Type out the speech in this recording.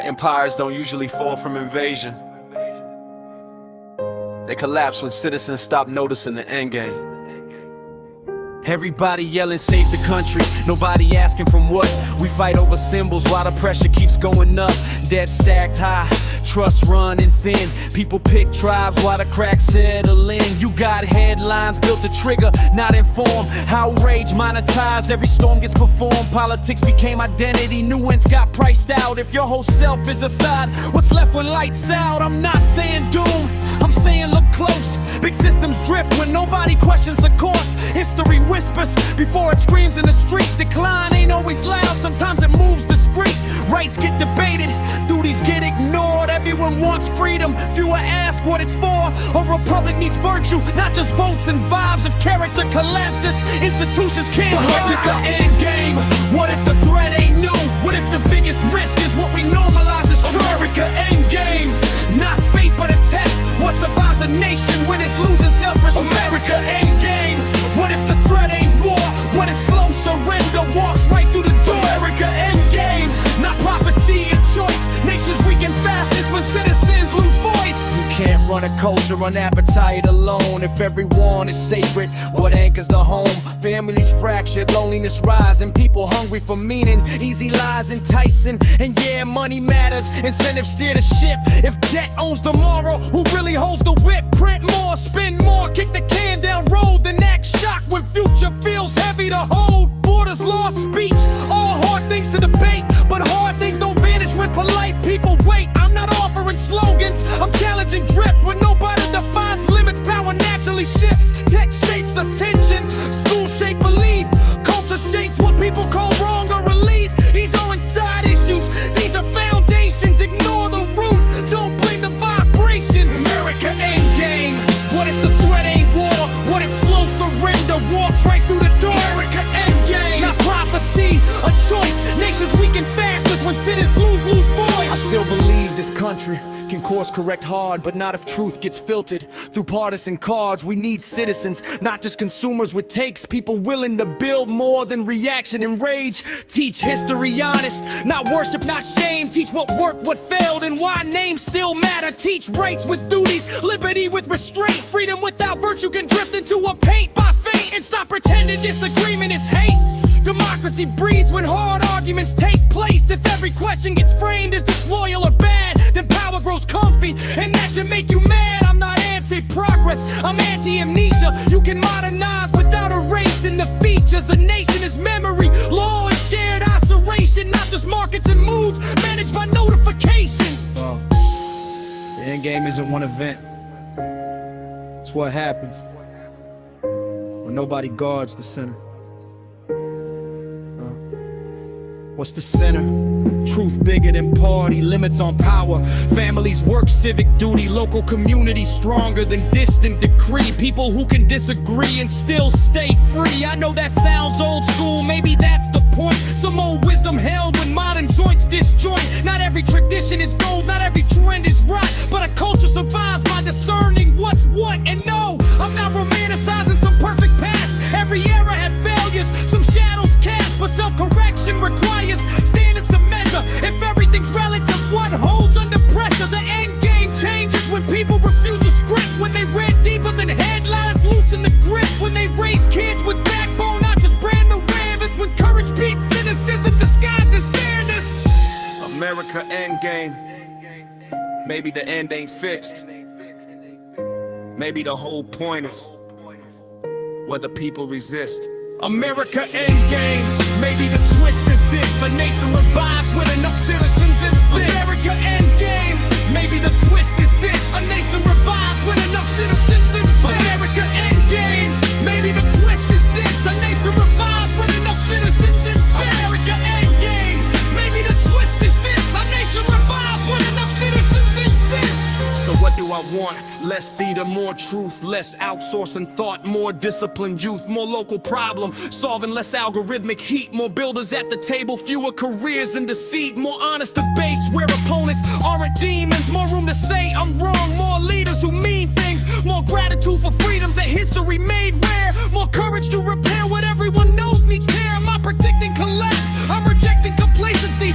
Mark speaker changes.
Speaker 1: Empires don't usually fall from invasion. They collapse when citizens stop noticing the endgame. Everybody yelling, save the country, nobody asking from what. We fight over symbols while the pressure keeps going up. Debt stacked high, trust running thin. People pick tribes while the cracks settle in. You got headlines built to trigger, not inform. Outrage monetized, every storm gets performed. Politics became identity, nuance got priced out. If your whole self is aside, what's left when lights out? I'm not saying doom, I'm saying look close. Big systems drift when nobody questions the course. History whispers before it screams in the street. Decline ain't always loud, sometimes it moves discreet. Rights get debated, duties get ignored. Everyone wants freedom, fewer ask what it's for. A republic needs virtue, not just votes and vibes. If character collapses, institutions can't hold it. The endgame, what if the threat ain't new? What if the biggest risk is what we normalize as true? America endgame, not fate but a test. What survives a nation when it's losing self-respect? America endgame, what if the threat ain't war? What if slow surrender walks right through the door? America endgame, not prophecy, a choice. Nations weaken fastest when citizens lose voice. You can't run a culture on appetite alone. If everyone is sacred, what anchors the home? Families fractured, loneliness rising, people hungry for meaning. Easy lies enticing, and yeah, money matters. Incentives steer the ship. If debt owns tomorrow, who really holds the whip? Print more, spend more, kick the can down road, then act shocked when future feels heavy to hold. Borders lost speech, all hard things to debate, but hard things don't vanish when polite people wait. I'm not offering slogans, I'm challenging drift. When nobody defines limits, power naturally shifts. Tech shapes attention, school shape belief, culture shapes what people call wrong or relief. These are inside issues, these are foundations. Ignore the roots, don't blame the vibrations. America endgame, what if the threat ain't war? What if slow surrender walks right through the door? America endgame, not prophecy, a choice. Nations weaken fastest when citizens lose voice. I still believe this country can course correct hard, but not if truth gets filtered through partisan cards. We need citizens, not just consumers with takes. People willing to build more than reaction and rage. Teach history honest, not worship, not shame. Teach what worked, what failed, and why names still matter. Teach rights with duties, liberty with restraint. Freedom without virtue can drift into a paint by fate. And stop pretending disagreement is hate. Democracy breeds when hard arguments take place. If every question gets framed as disloyal or bad, then power grows comfy, and that should make you mad. I'm not anti-progress, I'm anti-amnesia. You can modernize without erasing the features. A nation is memory, law, and shared isolation. Not just markets and moods, managed by notification. The endgame isn't one event. It's what happens when nobody guards the center. What's the center? Truth bigger than party, limits on power. Families work civic duty, local community stronger than distant decree. People who can disagree and still stay free. I know that sounds old school, maybe that's the point. Some old wisdom held when modern joints disjoint. Not every tradition is gold, not every trend is right, but a culture survives by discerning what's what. And no, I'm not romanticizing some perfect past. Every era had failures, some shadows cast, but self-correction requires standards to measure. If everything's relative, what holds under pressure? The end game changes when people refuse a script. When they read deeper than headlines, loosen the grip. When they raise kids with backbone, not just brand new rivers. When courage beats cynicism disguised as fairness. America endgame. Maybe the end ain't fixed. Maybe the whole point is whether people resist. America endgame, maybe the twist is this. A nation revives when enough citizens insist. America endgame, maybe the twist is this. A nation revives when enough citizens insist. America endgame, maybe the twist is this. A nation revives when enough citizens insist. America endgame, maybe the twist is this. A nation revives when enough citizens insist. So what do I want? Less theater, more truth, less outsourcing thought, more disciplined youth, more local problem solving, less algorithmic heat, more builders at the table, fewer careers in deceit, more honest debates where opponents aren't demons, more room to say I'm wrong, more leaders who mean things, more gratitude for freedoms that history made rare, more courage to repair what everyone knows needs care. Am I predicting collapse? I'm rejecting complacency.